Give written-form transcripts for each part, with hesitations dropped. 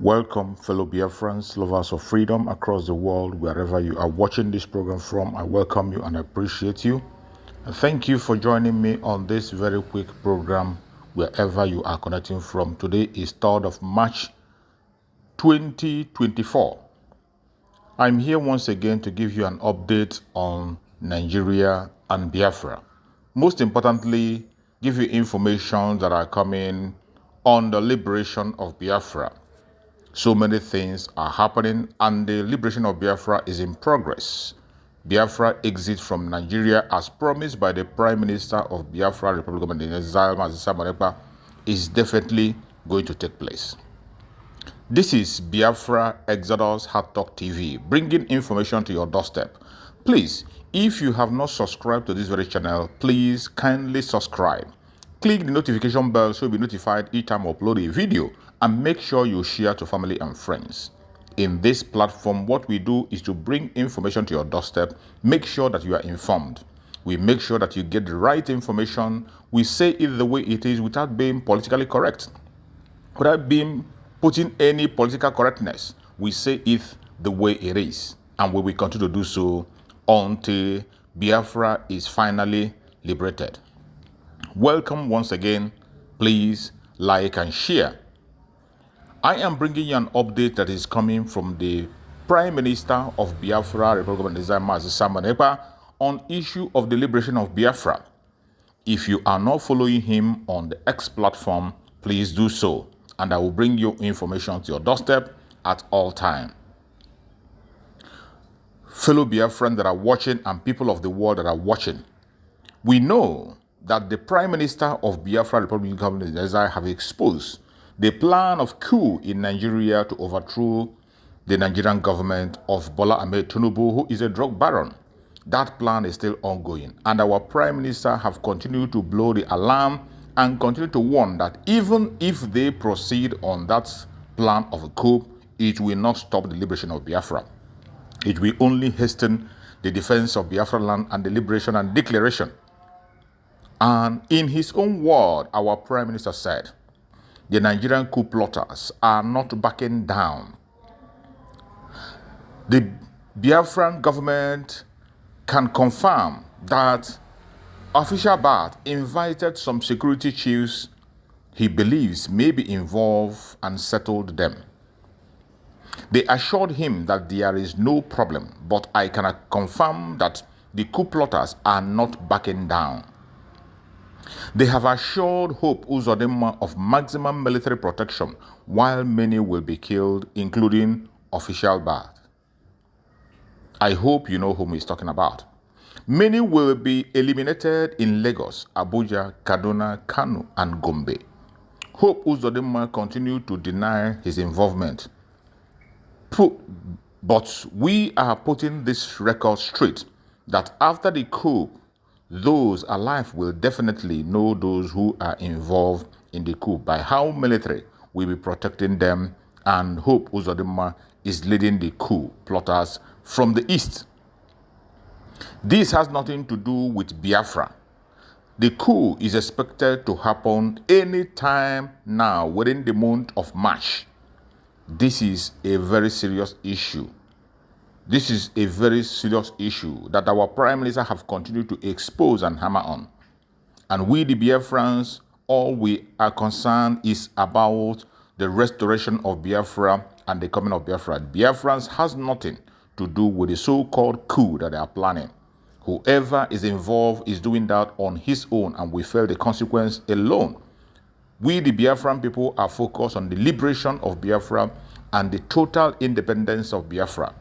Welcome, fellow Biafrans, lovers of freedom across the world, wherever you are watching this program from. I welcome you and appreciate you. And thank you for joining me on this very quick program, wherever you are connecting from. Today is 3rd of March, 2024. I'm here once again to give you an update on Nigeria and Biafra. Most importantly, give you information that are coming on the liberation of Biafra. So many things are happening and the liberation of Biafra is in progress. Biafra exit from Nigeria as promised by the Prime Minister of Biafra Republic of Ekpa is definitely going to take place. This is Biafra Exodus Hard Talk TV, bringing information to your doorstep. Please, if you have not subscribed to this very channel, please kindly subscribe. Click the notification bell so you'll be notified each time I upload a video, and make sure you share to family and friends. In this platform, what we do is to bring information to your doorstep, make sure that you are informed. We make sure that you get the right information. We say it the way it is without being politically correct, without putting any political correctness. We say it the way it is, and we will continue to do so until Biafra is finally liberated. Welcome once again. Please like and share. I am bringing you an update that is coming from the Prime Minister of Biafra Republic of Ekpa on issue of the liberation of Biafra. If you are not following him on the X platform, please do so, and I will bring you information to your doorstep at all time. Fellow Biafrans that are watching and people of the world that are watching, we know that the Prime Minister of Biafra Republic of Ekpa have exposed the plan of coup in Nigeria to overthrow the Nigerian government of Bola Ahmed Tinubu, who is a drug baron. That plan is still ongoing, and our Prime Minister have continued to blow the alarm and continue to warn that even if they proceed on that plan of a coup, it will not stop the liberation of Biafra. It will only hasten the defense of Biafra land and the liberation and declaration. And in his own word, our Prime Minister said, the Nigerian coup plotters are not backing down. The Biafran government can confirm that official Bat invited some security chiefs he believes may be involved and settled them. They assured him that there is no problem, but I cannot confirm that the coup plotters are not backing down. They have assured Hope Uzodinma of maximum military protection, while many will be killed, including official Bat. I hope you know whom he's talking about. Many will be eliminated in Lagos, Abuja, Kaduna, Kano, and Gombe. Hope Uzodinma continued to deny his involvement. But we are putting this record straight that after the coup, those alive will definitely know those who are involved in the coup by how military will be protecting them, and Hope Uzodinma is leading the coup plotters from the east. This has nothing to do with Biafra. The coup is expected to happen anytime now within the month of March. This is a very serious issue. This is a very serious issue that our Prime Minister have continued to expose and hammer on. And we, the Biafrans, all we are concerned is about the restoration of Biafra and the coming of Biafra. Biafrans has nothing to do with the so-called coup that they are planning. Whoever is involved is doing that on his own, and we feel the consequence alone. We, the Biafran people, are focused on the liberation of Biafra and the total independence of Biafra.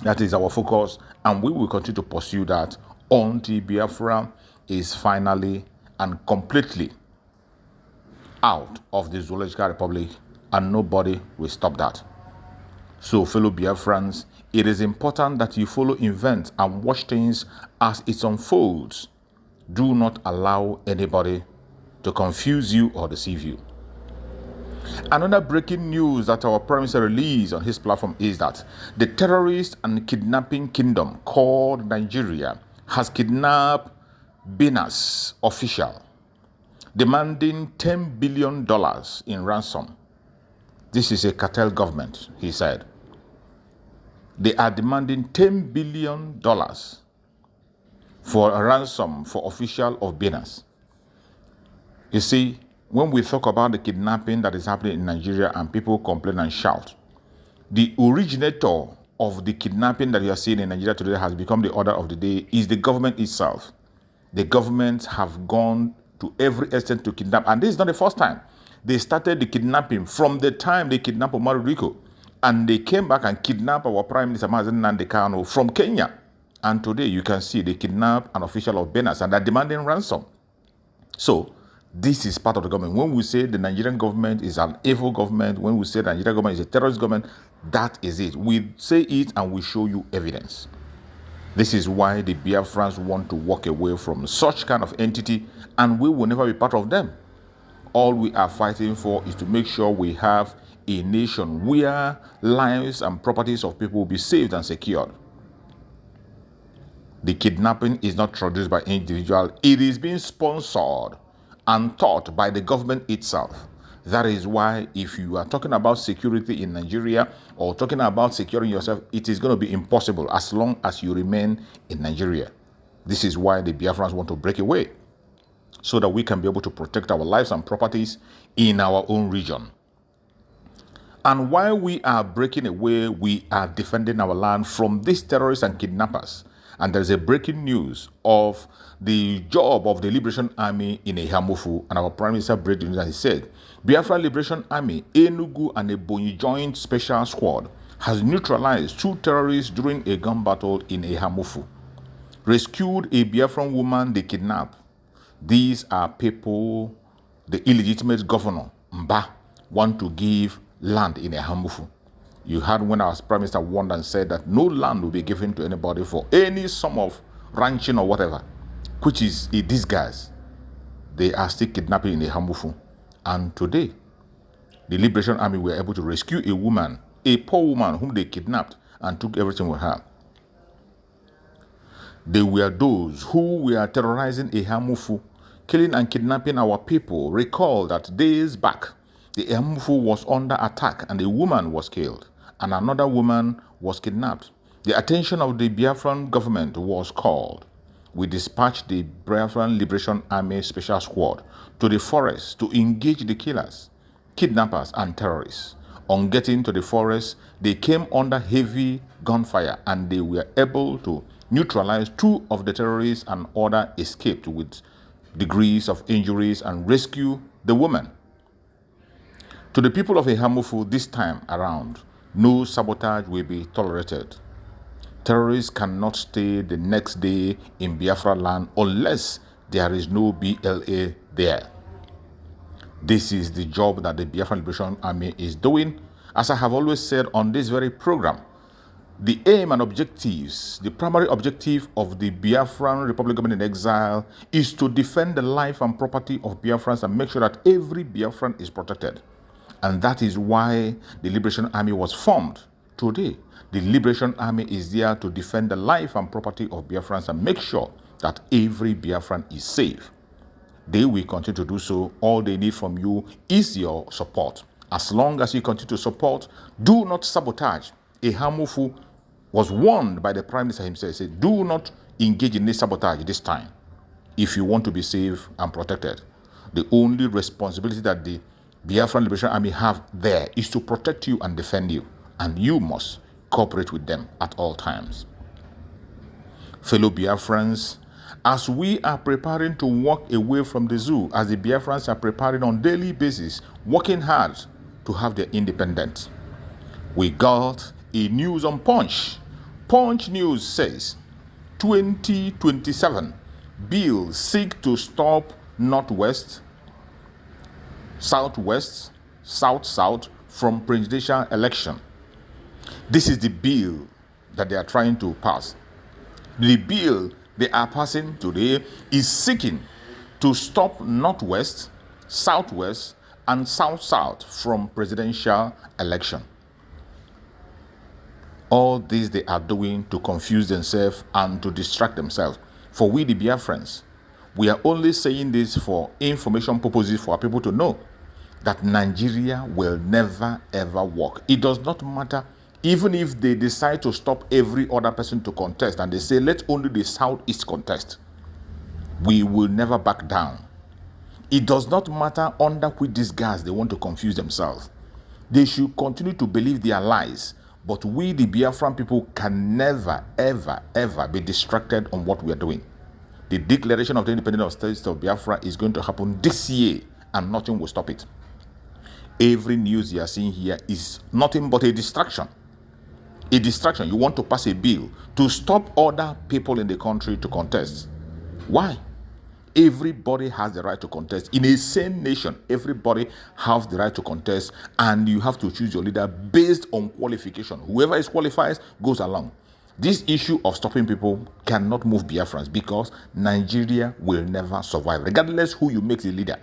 That is our focus, and we will continue to pursue that until Biafra is finally and completely out of the Zoological Republic, and nobody will stop that. So, fellow Biafrans, it is important that you follow events and watch things as it unfolds. Do not allow anybody to confuse you or deceive you. Another breaking news that our Prime Minister released on his platform is that the terrorist and kidnapping kingdom called Nigeria has kidnapped Benas official, demanding $10 billion in ransom. This is a cartel government, he said. They are demanding $10 billion for a ransom for official of business. You see, when we talk about the kidnapping that is happening in Nigeria and people complain and shout, the originator of the kidnapping that you are seeing in Nigeria today has become the order of the day is the government itself. The governments have gone to every extent to kidnap. And this is not the first time. They started the kidnapping from the time they kidnapped Omar Rico. And they came back and kidnapped our Prime Minister Mazen Nnamdi Kanu from Kenya. And today you can see they kidnapped an official of Benin and they're demanding ransom. So this is part of the government. When we say the Nigerian government is an evil government, when we say the Nigerian government is a terrorist government, that is it. We say it and we show you evidence. This is why the Biafrans want to walk away from such kind of entity, and we will never be part of them. All we are fighting for is to make sure we have a nation where lives and properties of people will be saved and secured. The kidnapping is not produced by individual. It is being sponsored and taught by the government itself. That is why if you are talking about security in Nigeria or talking about securing yourself, it is going to be impossible as long as you remain in Nigeria. This is why the Biafrans want to break away so that we can be able to protect our lives and properties in our own region. And while we are breaking away, we are defending our land from these terrorists and kidnappers. And there's a breaking news of the job of the Liberation Army in Ehamufu, and our Prime Minister breaking news, and he said, Biafra Liberation Army, Enugu and Ebonyi Joint Special Squad has neutralized 2 terrorists during a gun battle in Ehamufu, rescued a Biafran woman they kidnapped. These are people the illegitimate governor, Mba, want to give land in Ehamufu. You heard when our Prime Minister warned and said that no land will be given to anybody for any sum of ranching or whatever, which is a disguise. They are still kidnapping in Ehamufu. And today, the Liberation Army were able to rescue a woman, a poor woman whom they kidnapped and took everything with her. They were those who were terrorizing Ehamufu, killing and kidnapping our people. Recall that days back, the Ehamufu was under attack and a woman was killed and another woman was kidnapped. The attention of the Biafran government was called. We dispatched the Biafran Liberation Army Special Squad to the forest to engage the killers, kidnappers, and terrorists. On getting to the forest, they came under heavy gunfire and they were able to neutralize 2 of the terrorists and other escaped with degrees of injuries and rescue the woman. To the people of Ehamufu this time around, no sabotage will be tolerated. Terrorists cannot stay the next day in Biafra land unless there is no BLA there. This is the job that the Biafran Liberation Army is doing. As I have always said on this very program, the aim and objectives, the primary objective of the Biafran Republic Government in Exile is to defend the life and property of Biafrans and make sure that every Biafran is protected. And that is why the Liberation Army was formed. Today, the Liberation Army is there to defend the life and property of Biafrans and make sure that every Biafran is safe. They will continue to do so. All they need from you is your support. As long as you continue to support, do not sabotage. Ehamufu was warned by the Prime Minister himself. He said, do not engage in this sabotage this time if you want to be safe and protected. The only responsibility that the Biafran Liberation Army have there is to protect you and defend you, and you must cooperate with them at all times. Fellow Biafrans, as we are preparing to walk away from the zoo, as the Biafrans are preparing on daily basis, working hard to have their independence, we got a news on Punch. Punch News says 2027 bill seek to stop Northwest, Southwest, South from presidential election. This is the bill that they are trying to pass. The bill they are passing today is seeking to stop Northwest, Southwest, and South from presidential election. All this they are doing to confuse themselves and to distract themselves. For we, the Biafrans, we are only saying this for information purposes for our people to know. that Nigeria will never ever work. It does not matter, even if they decide to stop every other person to contest and they say let only the Southeast contest, we will never back down. It does not matter under which disguise they want to confuse themselves. They should continue to believe their lies, but we the Biafran people can never ever ever be distracted on what we are doing. The declaration of the independence of states of Biafra is going to happen this year and nothing will stop it. Every news you are seeing here is nothing but a distraction. A distraction. You want to pass a bill to stop other people in the country to contest. Why? Everybody has the right to contest. In a sane nation, everybody has the right to contest, and you have to choose your leader based on qualification. Whoever is qualified goes along. This issue of stopping people cannot move Biafrans because Nigeria will never survive, regardless who you make the leader.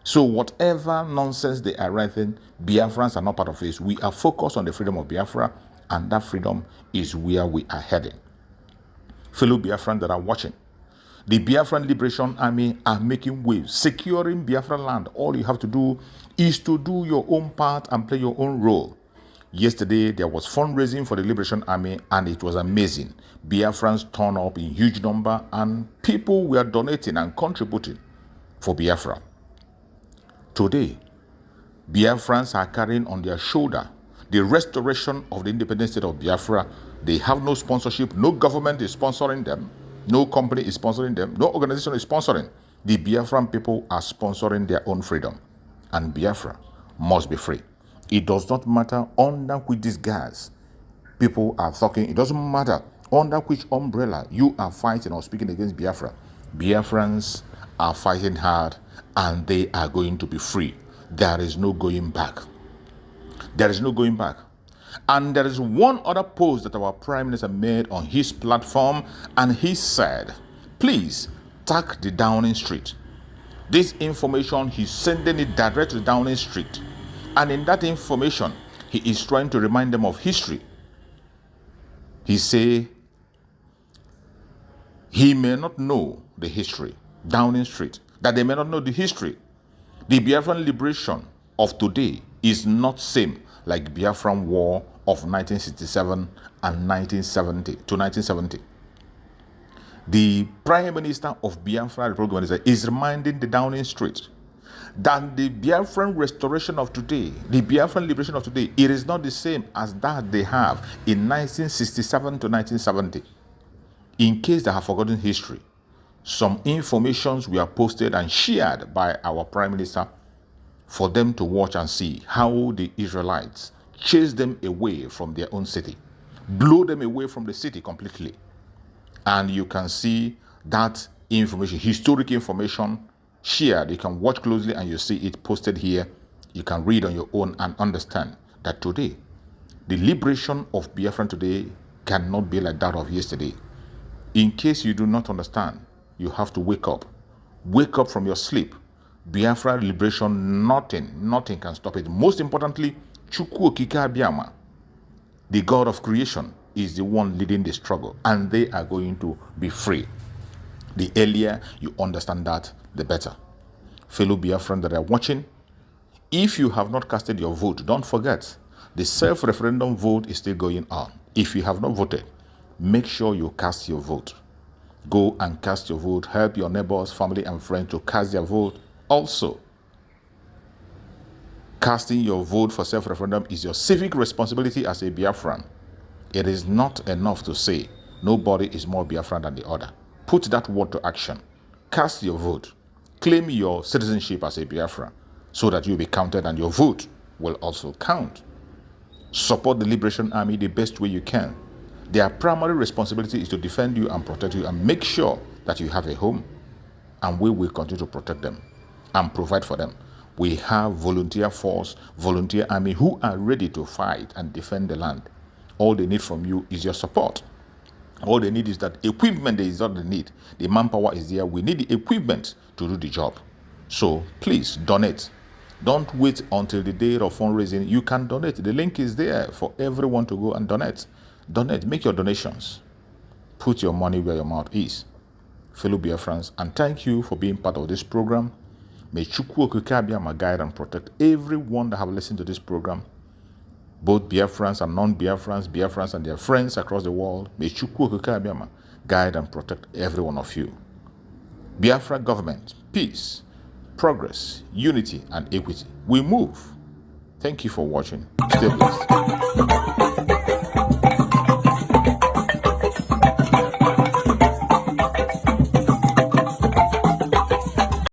So whatever nonsense they are writing, Biafrans are not part of this. We are focused on the freedom of Biafra, and that freedom is where we are heading. Fellow Biafrans that are watching, the Biafran Liberation Army are making waves, securing Biafra land. All you have to do is to do your own part and play your own role. Yesterday, there was fundraising for the Liberation Army, and it was amazing. Biafrans turned up in huge number, and people were donating and contributing for Biafra. Today, Biafrans are carrying on their shoulder the restoration of the independent state of Biafra. They have no sponsorship. No government is sponsoring them. No company is sponsoring them. No organization is sponsoring. The Biafran people are sponsoring their own freedom. And Biafra must be free. It does not matter under which disguise people are talking. It doesn't matter under which umbrella you are fighting or speaking against Biafra. Biafrans are fighting hard, and they are going to be free. There is no going back. There is no going back. And there is one other post that our Prime Minister made on his platform, and he said, please tag the Downing Street. This information, he's sending it direct to Downing Street. And in that information, he is trying to remind them of history. He say he may not know the history, Downing Street, that they may not know the history. The Biafran liberation of today is not same like Biafran War of 1967 and 1970 to 1970. The Prime Minister of Biafra Republic is reminding the Downing Street that the Biafran restoration of today, the Biafran liberation of today, it is not the same as that they have in 1967 to 1970. In case they have forgotten history, some informations were posted and shared by our Prime Minister for them to watch and see how the Israelites chased them away from their own city, blew them away from the city completely. And you can see that information, historic information shared. You can watch closely and you see it posted here. You can read on your own and understand that today, the liberation of Biafran today cannot be like that of yesterday. In case you do not understand, you have to wake up. Wake up from your sleep. Biafra liberation, nothing can stop it. Most importantly, Chukwu Okike Abiama, the God of creation, is the one leading the struggle, and they are going to be free. The earlier you understand that, the better. Fellow Biafran that are watching, if you have not casted your vote, don't forget, the self-referendum vote is still going on. If you have not voted, make sure you cast your vote. Go and cast your vote. Help your neighbors, family, and friends to cast their vote. Also, casting your vote for self-referendum is your civic responsibility as a Biafran. It is not enough to say nobody is more Biafran than the other. Put that word to action. Cast your vote. Claim your citizenship as a Biafran so that you'll be counted and your vote will also count. Support the Liberation Army the best way you can. Their primary responsibility is to defend you and protect you and make sure that you have a home. And we will continue to protect them and provide for them. We have volunteer force, volunteer army who are ready to fight and defend the land. All they need from you is your support. All they need is that equipment. Is not the need. The manpower is there. We need the equipment to do the job. So please donate. Don't wait until the day of fundraising. You can donate. The link is there for everyone to go and donate. Donate. Make your donations. Put your money where your mouth is. Fellow Biafrans, and thank you for being part of this program. May Chukwu Okike Abiyama guide and protect everyone that have listened to this program, both Biafrans and non-Biafrans, Biafrans and their friends across the world. May Chukwu Okike Abiyama guide and protect every one of you. Biafra government, peace, progress, unity, and equity. We move. Thank you for watching. Stay blessed.